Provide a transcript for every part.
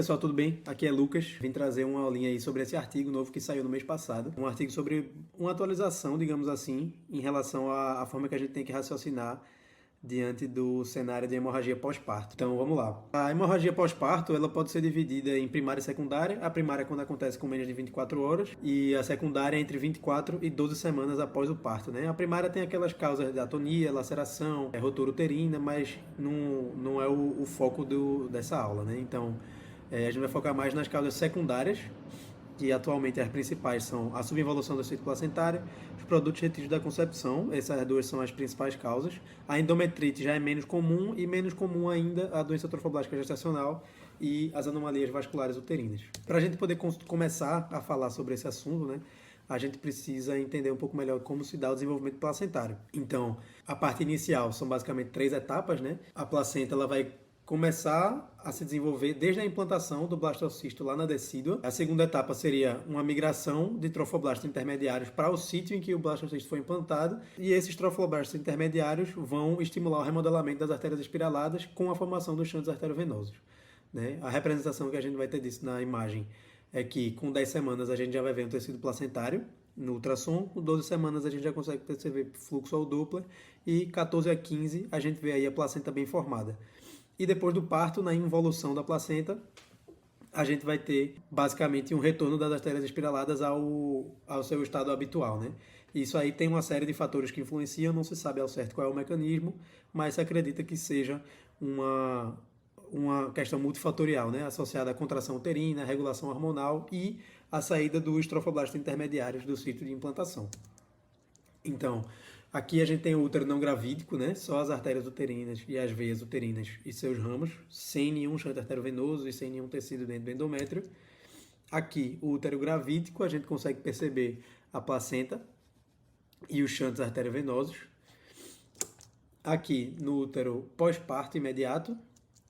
pessoal, tudo bem? Aqui é Lucas. Vim trazer uma aulinha aí sobre esse artigo novo que saiu no mês passado. Um artigo sobre uma atualização, digamos assim, em relação à forma que a gente tem que raciocinar diante do cenário de hemorragia pós-parto. Então, vamos lá. A hemorragia pós-parto, ela pode ser dividida em primária e secundária. A primária é quando acontece com menos de 24 horas e a secundária é entre 24 e 12 semanas após o parto, né? A primária tem aquelas causas de atonia, laceração, rotura uterina, mas não é o foco dessa aula, né? Então, a gente vai focar mais nas causas secundárias, que atualmente as principais são a subinvolução do ciclo placentário, os produtos retidos da concepção, essas duas são as principais causas. A endometrite já é menos comum e menos comum ainda a doença trofoblástica gestacional e as anomalias vasculares uterinas. Para a gente poder começar a falar sobre esse assunto, né, a gente precisa entender um pouco melhor como se dá o desenvolvimento placentário. Então, a parte inicial são basicamente 3 etapas, né? A placenta ela vai começar a se desenvolver desde a implantação do blastocisto lá na decídua. A segunda etapa seria uma migração de trofoblastos intermediários para o sítio em que o blastocisto foi implantado, e esses trofoblastos intermediários vão estimular o remodelamento das artérias espiraladas com a formação dos xantos arteriovenosos, né? A representação que a gente vai ter disso na imagem é que com 10 semanas a gente já vai ver um tecido placentário no ultrassom, com 12 semanas a gente já consegue perceber fluxo ao Doppler e 14 a 15 a gente vê aí a placenta bem formada. E depois do parto, na involução da placenta, a gente vai ter basicamente um retorno das artérias espiraladas ao seu estado habitual, né? Isso aí tem uma série de fatores que influenciam, não se sabe ao certo qual é o mecanismo, mas se acredita que seja uma questão multifatorial, né? Associada à contração uterina, à regulação hormonal e à saída dos trofoblastos intermediários do sítio de implantação. Então, aqui a gente tem o útero não gravídico, né? Só as artérias uterinas e as veias uterinas e seus ramos, sem nenhum xanto arteriovenoso e sem nenhum tecido dentro do endométrio. Aqui, o útero gravídico, a gente consegue perceber a placenta e os xantos arteriovenosos. Aqui, no útero pós-parto imediato,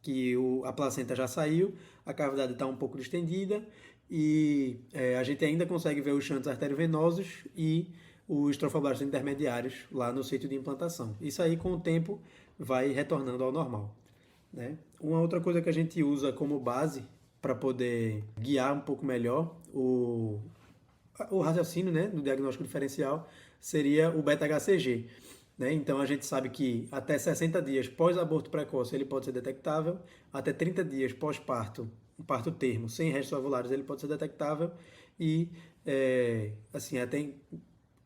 que a placenta já saiu, a cavidade está um pouco distendida e a gente ainda consegue ver os xantos arteriovenosos e os trofoblastos intermediários lá no sítio de implantação. Isso aí, com o tempo, vai retornando ao normal, né? Uma outra coisa que a gente usa como base para poder guiar um pouco melhor o raciocínio, né, do diagnóstico diferencial seria o beta-HCG, né? Então, a gente sabe que até 60 dias pós-aborto precoce ele pode ser detectável, até 30 dias pós-parto, um parto termo, sem restos ovulares, ele pode ser detectável e, assim, até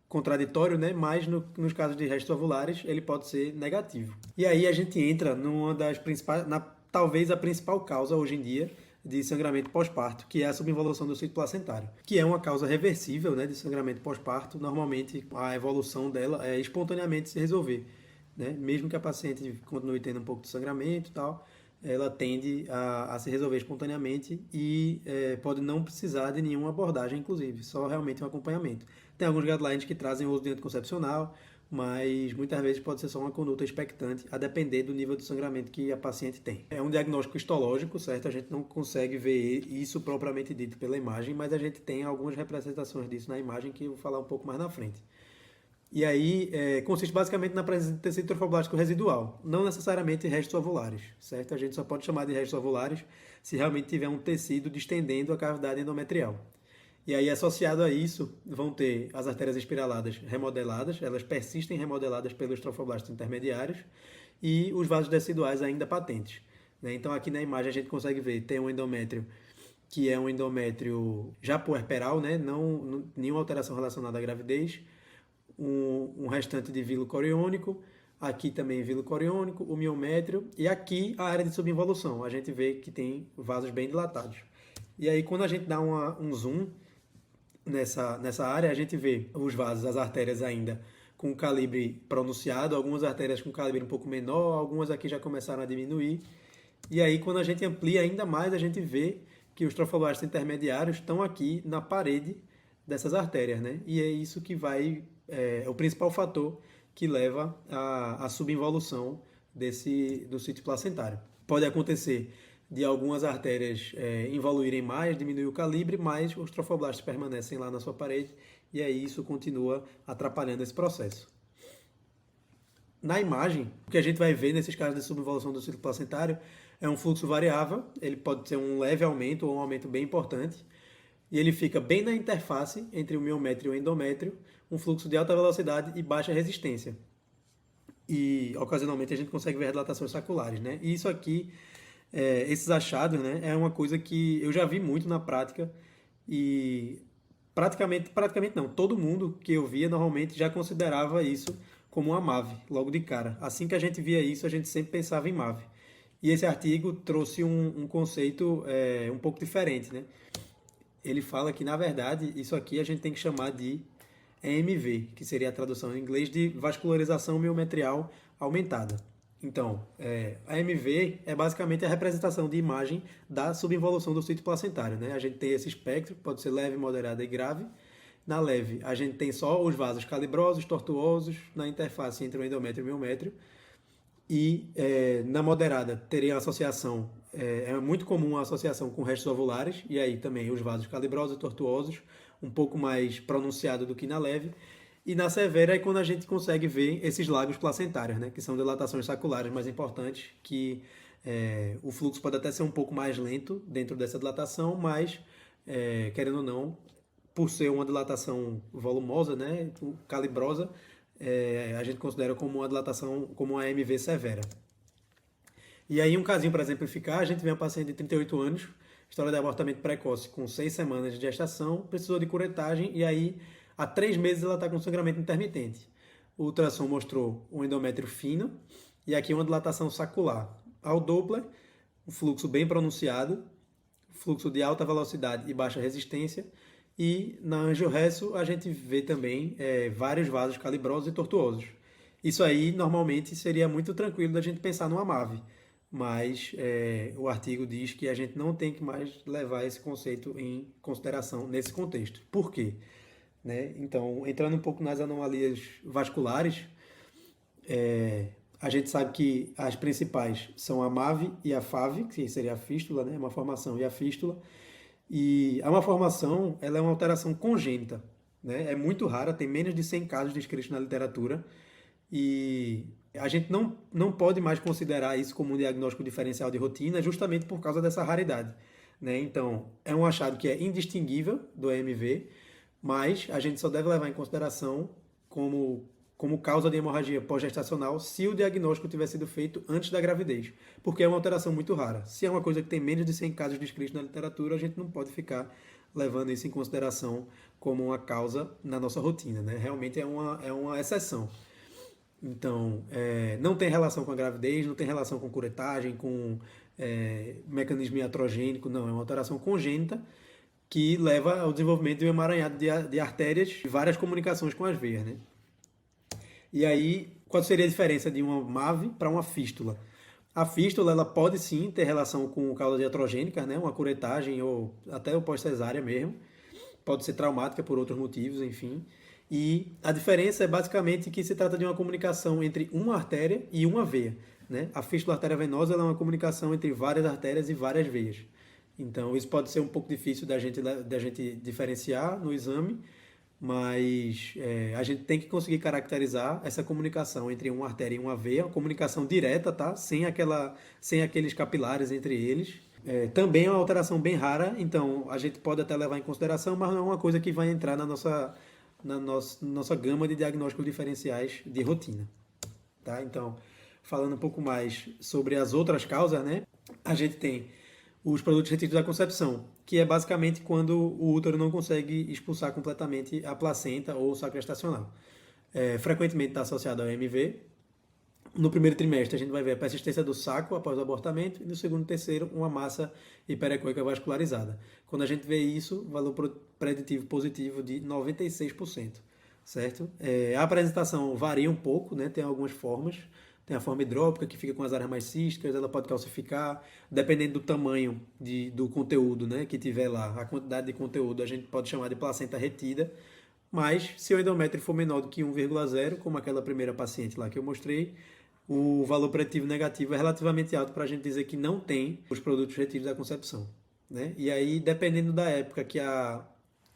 contraditório, né? Mas nos casos de restos ovulares ele pode ser negativo. E aí a gente entra numa das principais, talvez a principal causa hoje em dia de sangramento pós-parto, que é a subinvolução do ciclo placentário, que é uma causa reversível, né, de sangramento pós-parto. Normalmente a evolução dela é espontaneamente se resolver, né? Mesmo que a paciente continue tendo um pouco de sangramento e tal, ela tende a se resolver espontaneamente e pode não precisar de nenhuma abordagem, inclusive, só realmente um acompanhamento. Tem alguns guidelines que trazem o uso de anticoncepcional, mas muitas vezes pode ser só uma conduta expectante, a depender do nível de sangramento que a paciente tem. É um diagnóstico histológico, certo? A gente não consegue ver isso propriamente dito pela imagem, mas a gente tem algumas representações disso na imagem que eu vou falar um pouco mais na frente. E aí, consiste basicamente na presença de tecido trofoblástico residual, não necessariamente restos ovulares, certo? A gente só pode chamar de restos ovulares se realmente tiver um tecido distendendo a cavidade endometrial. E aí, associado a isso, vão ter as artérias espiraladas remodeladas, elas persistem remodeladas pelos trofoblastos intermediários, e os vasos deciduais ainda patentes, né? Então, aqui na imagem a gente consegue ver, tem um endométrio que é um endométrio já puerperal, né? Nenhuma alteração relacionada à gravidez, um restante de vilo coriônico, aqui também vilo coriônico, o miométrio, e aqui a área de subinvolução. A gente vê que tem vasos bem dilatados. E aí, quando a gente dá um zoom nessa área, a gente vê os vasos, as artérias ainda com calibre pronunciado, algumas artérias com calibre um pouco menor, algumas aqui já começaram a diminuir. E aí, quando a gente amplia ainda mais, a gente vê que os trofoblastos intermediários estão aqui na parede dessas artérias, né? E é isso que é o principal fator que leva à subinvolução do sítio placentário. Pode acontecer de algumas artérias involuírem mais, diminuir o calibre, mas os trofoblastos permanecem lá na sua parede e aí isso continua atrapalhando esse processo. Na imagem, o que a gente vai ver nesses casos de subinvolução do ciclo placentário é um fluxo variável, ele pode ter um leve aumento ou um aumento bem importante, e ele fica bem na interface entre o miométrio e o endométrio, um fluxo de alta velocidade e baixa resistência. E ocasionalmente a gente consegue ver dilatações saculares, né? E isso aqui, esses achados, né, é uma coisa que eu já vi muito na prática e praticamente não, todo mundo que eu via normalmente já considerava isso como uma MAVE, logo de cara. Assim que a gente via isso, a gente sempre pensava em MAVE. E esse artigo trouxe um conceito um pouco diferente, né? Ele fala que, na verdade, isso aqui a gente tem que chamar de EMV, que seria a tradução em inglês de vascularização miometrial aumentada. Então, a EMV é basicamente a representação de imagem da subinvolução do sítio placentário, né? A gente tem esse espectro, pode ser leve, moderada e grave. Na leve, a gente tem só os vasos calibrosos, tortuosos, na interface entre o endométrio e o miométrio. E na moderada teria associação, é muito comum a associação com restos ovulares, e aí também os vasos calibrosos e tortuosos, um pouco mais pronunciado do que na leve. E na severa é quando a gente consegue ver esses lagos placentários, né, que são dilatações saculares mais importantes, que o fluxo pode até ser um pouco mais lento dentro dessa dilatação, mas, querendo ou não, por ser uma dilatação volumosa, né, calibrosa, a gente considera como uma dilatação, como uma AMV severa. E aí, um casinho para exemplificar, a gente vê uma paciente de 38 anos, história de abortamento precoce com 6 semanas de gestação, precisou de curetagem e aí, há 3 meses, ela está com sangramento intermitente. O ultrassom mostrou um endométrio fino e aqui uma dilatação sacular. Ao Doppler, um fluxo bem pronunciado, fluxo de alta velocidade e baixa resistência. E na angioresso a gente vê também vários vasos calibrosos e tortuosos. Isso aí normalmente seria muito tranquilo da gente pensar numa MAVE, mas o artigo diz que a gente não tem que mais levar esse conceito em consideração nesse contexto. Por quê? Né? Então, entrando um pouco nas anomalias vasculares, a gente sabe que as principais são a MAVE e a FAVE, que seria a fístula, né? Uma formação e a fístula. E a malformação, ela é uma alteração congênita, né? É muito rara, tem menos de 100 casos descritos na literatura e a gente não pode mais considerar isso como um diagnóstico diferencial de rotina justamente por causa dessa raridade, né? Então, é um achado que é indistinguível do EMV, mas a gente só deve levar em consideração como causa de hemorragia pós-gestacional se o diagnóstico tiver sido feito antes da gravidez, porque é uma alteração muito rara. Se é uma coisa que tem menos de 100 casos descritos na literatura, a gente não pode ficar levando isso em consideração como uma causa na nossa rotina, né? Realmente é uma exceção. Então, não tem relação com a gravidez, não tem relação com curetagem, com mecanismo iatrogênico, não. É uma alteração congênita que leva ao desenvolvimento de um emaranhado de artérias e várias comunicações com as veias, né? E aí, qual seria a diferença de uma MAVE para uma fístula? A fístula, ela pode sim ter relação com causas iatrogênicas, né? Uma curetagem ou até o pós-cesárea mesmo. Pode ser traumática por outros motivos, enfim. E a diferença é basicamente que se trata de uma comunicação entre uma artéria e uma veia, né? A fístula artéria venosa ela é uma comunicação entre várias artérias e várias veias. Então, isso pode ser um pouco difícil da gente diferenciar no exame, mas a gente tem que conseguir caracterizar essa comunicação entre uma artéria e uma veia, uma comunicação direta, tá? Sem aqueles capilares entre eles. Também é uma alteração bem rara, então a gente pode até levar em consideração, mas não é uma coisa que vai entrar na nossa gama de diagnósticos diferenciais de rotina. Tá? Então, falando um pouco mais sobre as outras causas, né? A gente tem os produtos retidos da concepção, que é basicamente quando o útero não consegue expulsar completamente a placenta ou o saco gestacional. Frequentemente está associado ao MV. No primeiro trimestre, a gente vai ver a persistência do saco após o abortamento e no segundo e terceiro, uma massa hiperecoica vascularizada. Quando a gente vê isso, valor preditivo positivo de 96%, certo? A apresentação varia um pouco, né? Tem algumas formas. Tem a forma hidrópica, que fica com as áreas mais císticas, ela pode calcificar, dependendo do tamanho do conteúdo, né, que tiver lá, a quantidade de conteúdo, a gente pode chamar de placenta retida, mas se o endométrio for menor do que 1,0, como aquela primeira paciente lá que eu mostrei, o valor preditivo negativo é relativamente alto para a gente dizer que não tem os produtos retidos da concepção, né? E aí, dependendo da época que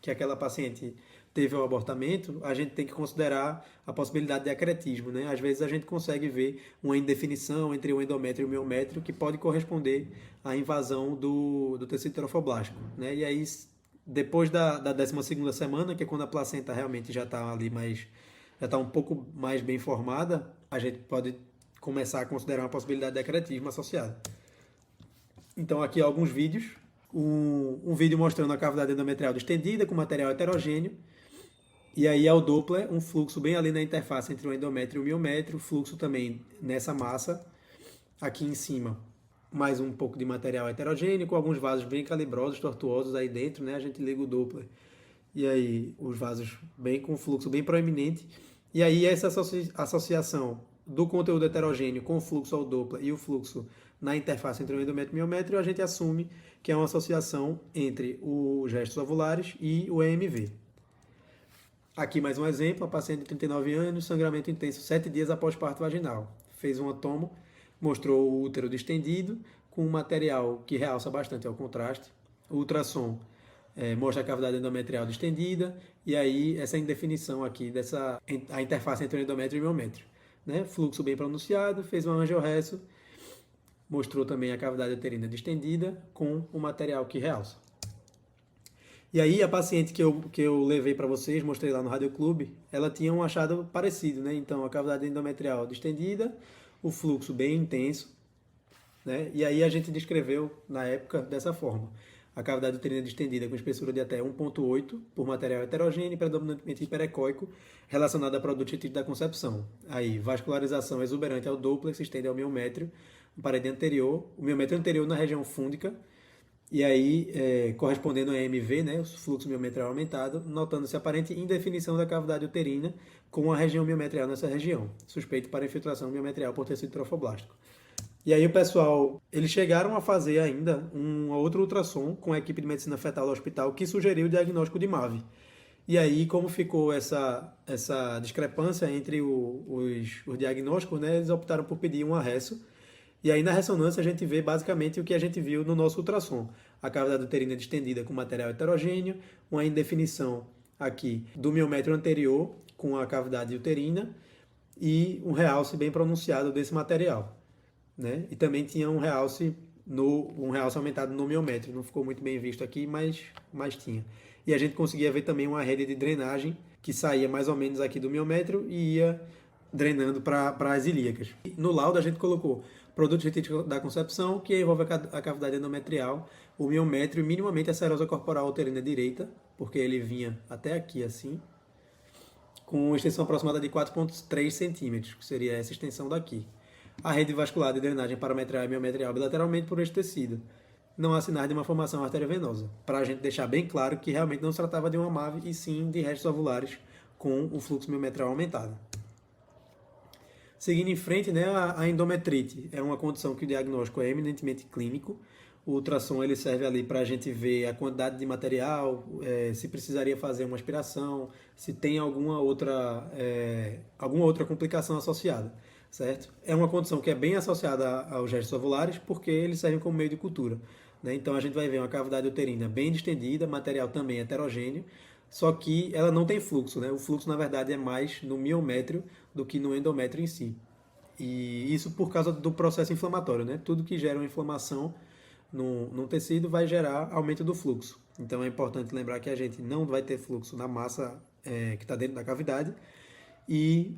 aquela paciente teve o abortamento, a gente tem que considerar a possibilidade de acretismo, né? Às vezes a gente consegue ver uma indefinição entre o endométrio e o miométrio que pode corresponder à invasão do tecido trofoblástico, né? E aí, depois da 12ª semana, que é quando a placenta realmente já está ali já está um pouco mais bem formada, a gente pode começar a considerar uma possibilidade de acretismo associada. Então aqui alguns vídeos. Um vídeo mostrando a cavidade endometrial distendida com material heterogêneo. E aí ao Doppler, um fluxo bem ali na interface entre o endométrio e o miométrio, fluxo também nessa massa. Aqui em cima, mais um pouco de material heterogêneo, com alguns vasos bem calibrosos, tortuosos aí dentro, né? A gente liga o Doppler. E aí os vasos bem com fluxo bem proeminente. E aí essa associação do conteúdo heterogêneo com o fluxo ao Doppler e o fluxo na interface entre o endométrio e o miométrio, a gente assume que é uma associação entre os restos ovulares e o EMV. Aqui mais um exemplo, a paciente de 39 anos, sangramento intenso 7 dias após parto vaginal. Fez um tomo, mostrou o útero distendido, com um material que realça bastante ao contraste. O ultrassom mostra a cavidade endometrial distendida, e aí essa indefinição aqui, a interface entre o endométrio e o miométrio. Né? Fluxo bem pronunciado, fez uma angiorresso, mostrou também a cavidade uterina distendida com o material que realça. E aí a paciente que eu levei para vocês, mostrei lá no Rádio Clube, ela tinha um achado parecido, né? Então a cavidade endometrial distendida, o fluxo bem intenso, né? E aí a gente descreveu na época dessa forma. A cavidade uterina distendida com espessura de até 1,8 por material heterogêneo, predominantemente hiperecóico, relacionado a produto da concepção. Aí, vascularização exuberante ao Doppler, se estende ao miométrio, parede anterior, o miométrio anterior na região fúndica, e aí correspondendo ao EMV, né, o fluxo miometrial aumentado, notando-se aparente indefinição da cavidade uterina com a região miometrial nessa região, suspeito para infiltração miometrial por tecido trofoblástico. E aí o pessoal, eles chegaram a fazer ainda um outro ultrassom com a equipe de medicina fetal do hospital que sugeriu o diagnóstico de MAVE. E aí, como ficou essa discrepância entre os diagnósticos, né, eles optaram por pedir um arresso. E aí na ressonância a gente vê basicamente o que a gente viu no nosso ultrassom. A cavidade uterina distendida com material heterogêneo, uma indefinição aqui do miométrio anterior com a cavidade uterina e um realce bem pronunciado desse material. Né? E também tinha um realce aumentado no miométrio. Não ficou muito bem visto aqui, mas tinha. E a gente conseguia ver também uma rede de drenagem que saía mais ou menos aqui do miométrio e ia drenando para as ilíacas. No laudo a gente colocou produto retífico da concepção, que envolve a cavidade endometrial, o miométrio e minimamente a serosa corporal uterina direita, porque ele vinha até aqui assim, com uma extensão aproximada de 4,3 centímetros, que seria essa extensão daqui. A rede vascular de drenagem parametrial e miometrial bilateralmente por este tecido. Não há sinais de uma formação arteriovenosa, para a gente deixar bem claro que realmente não se tratava de uma MAVE, e sim de restos ovulares com o fluxo miometrial aumentado. Seguindo em frente, né, a endometrite é uma condição que o diagnóstico é eminentemente clínico. O ultrassom ele serve ali para a gente ver a quantidade de material, se precisaria fazer uma aspiração, se tem alguma outra complicação associada, certo? É uma condição que é bem associada aos restos ovulares porque eles servem como meio de cultura. Né? Então a gente vai ver uma cavidade uterina bem distendida, material também heterogêneo, só que ela não tem fluxo, né? O fluxo, na verdade, é mais no miométrio do que no endométrio em si. E isso por causa do processo inflamatório, né? Tudo que gera uma inflamação num tecido vai gerar aumento do fluxo. Então é importante lembrar que a gente não vai ter fluxo na massa que está dentro da cavidade e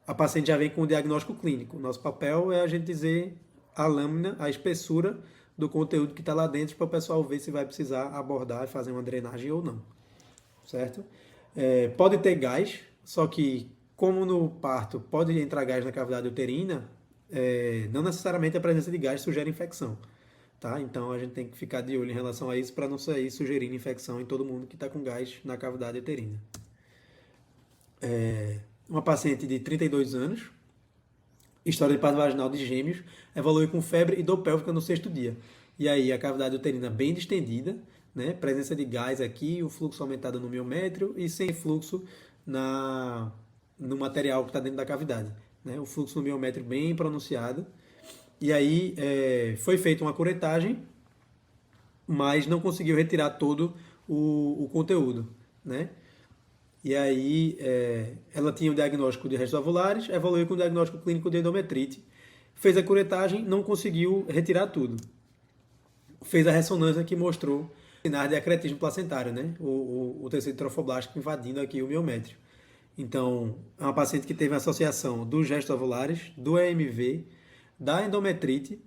a paciente já vem com o diagnóstico clínico. Nosso papel é a gente dizer a lâmina, a espessura do conteúdo que está lá dentro para o pessoal ver se vai precisar abordar e fazer uma drenagem ou não. Certo? Pode ter gás, só que como no parto pode entrar gás na cavidade uterina, não necessariamente a presença de gás sugere infecção. Tá? Então a gente tem que ficar de olho em relação a isso para não sair sugerindo infecção em todo mundo que está com gás na cavidade uterina. Uma paciente de 32 anos, história de parto vaginal de gêmeos, evolui com febre e dor pélvica no 6º dia. E aí a cavidade uterina bem distendida, né? Presença de gás aqui, o fluxo aumentado no miométrio e sem fluxo no material que está dentro da cavidade. Né? O fluxo no miométrio bem pronunciado. E aí foi feita uma curetagem, mas não conseguiu retirar todo o conteúdo. Né? E aí ela tinha o diagnóstico de restos ovulares, evoluiu com o diagnóstico clínico de endometrite, fez a curetagem, não conseguiu retirar tudo. Fez a ressonância que mostrou sinais de acretismo placentário, né? O tecido trofoblástico invadindo aqui o miométrio. Então, é uma paciente que teve a associação dos gestos ovulares, do EMV, da endometrite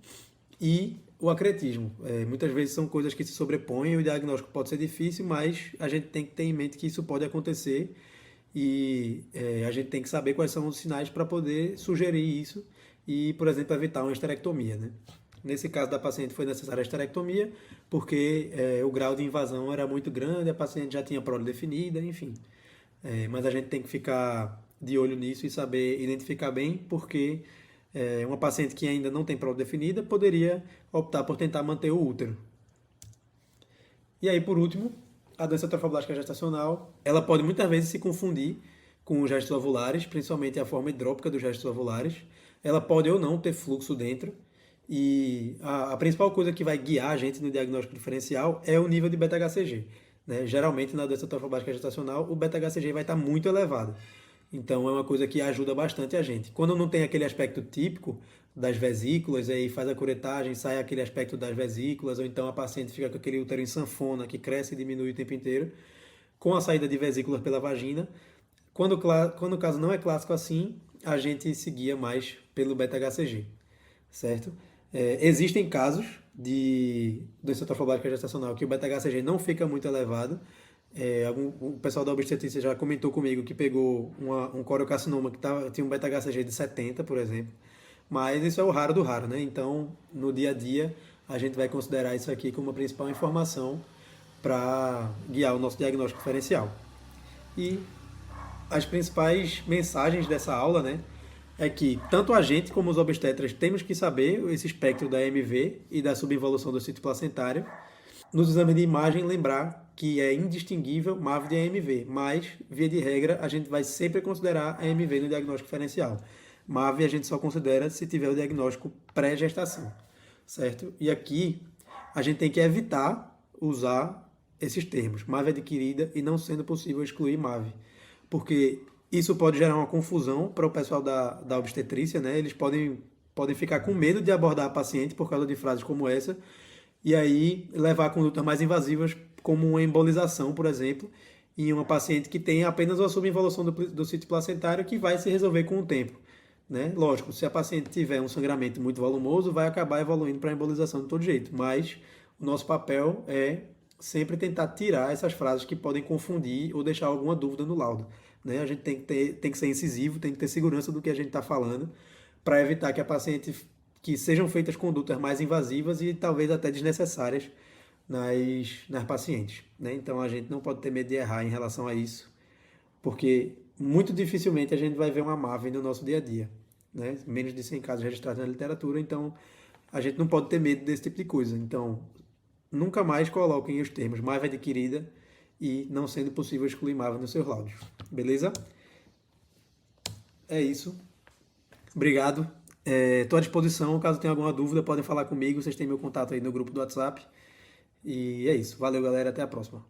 e o acretismo. Muitas vezes são coisas que se sobrepõem, o diagnóstico pode ser difícil, mas a gente tem que ter em mente que isso pode acontecer e a gente tem que saber quais são os sinais para poder sugerir isso e, por exemplo, evitar uma esterectomia, né? Nesse caso da paciente foi necessária a esterectomia, porque o grau de invasão era muito grande, a paciente já tinha prole definida, enfim. Mas a gente tem que ficar de olho nisso e saber identificar bem, porque uma paciente que ainda não tem prole definida poderia optar por tentar manter o útero. E aí, por último, a doença trofoblástica gestacional, ela pode muitas vezes se confundir com os gestos ovulares, principalmente a forma hidrópica dos gestos ovulares. Ela pode ou não ter fluxo dentro, e a principal coisa que vai guiar a gente no diagnóstico diferencial é o nível de beta-HCG. Né? Geralmente, na doença trofoblástica gestacional, o beta-HCG vai estar muito elevado. Então, é uma coisa que ajuda bastante a gente. Quando não tem aquele aspecto típico das vesículas, aí faz a curetagem, sai aquele aspecto das vesículas, ou então a paciente fica com aquele útero em sanfona, que cresce e diminui o tempo inteiro, com a saída de vesículas pela vagina. Quando o caso não é clássico assim, a gente seguia mais pelo beta-HCG, certo? Existem casos de doença trofoblática gestacional que o beta-HCG não fica muito elevado. O pessoal da obstetrícia já comentou comigo que pegou um coriocarcinoma que tinha um beta-HCG de 70, por exemplo. Mas isso é o raro do raro, né? Então, no dia a dia, a gente vai considerar isso aqui como a principal informação para guiar o nosso diagnóstico diferencial. E as principais mensagens dessa aula, né, é que tanto a gente como os obstetras temos que saber esse espectro da EMV e da subinvolução do sítio placentário. Nos exames de imagem, lembrar que é indistinguível MAV de EMV, mas, via de regra, a gente vai sempre considerar a EMV no diagnóstico diferencial. MAV a gente só considera se tiver o diagnóstico pré-gestação, certo? E aqui a gente tem que evitar usar esses termos, MAV adquirida e não sendo possível excluir MAV, porque isso pode gerar uma confusão para o pessoal da obstetrícia, né? Eles podem ficar com medo de abordar a paciente por causa de frases como essa, e aí levar a condutas mais invasivas, como uma embolização, por exemplo, em uma paciente que tem apenas uma subinvolução do sítio placentário que vai se resolver com o tempo. Né? Lógico, se a paciente tiver um sangramento muito volumoso, vai acabar evoluindo para a embolização de todo jeito, mas o nosso papel é sempre tentar tirar essas frases que podem confundir ou deixar alguma dúvida no laudo. Né? A gente tem que ser incisivo, tem que ter segurança do que a gente está falando, para evitar que sejam feitas condutas mais invasivas e talvez até desnecessárias nas pacientes. Né? Então a gente não pode ter medo de errar em relação a isso, porque muito dificilmente a gente vai ver uma MAV no nosso dia a dia. Né? Menos de 100 casos registrados na literatura, então a gente não pode ter medo desse tipo de coisa. Então, nunca mais coloquem os termos MAV adquirida e não sendo possível excluir MAV nos seus laudos. Beleza? É isso. Obrigado. Estou à disposição. Caso tenha alguma dúvida, podem falar comigo. Vocês têm meu contato aí no grupo do WhatsApp. E é isso. Valeu, galera. Até a próxima.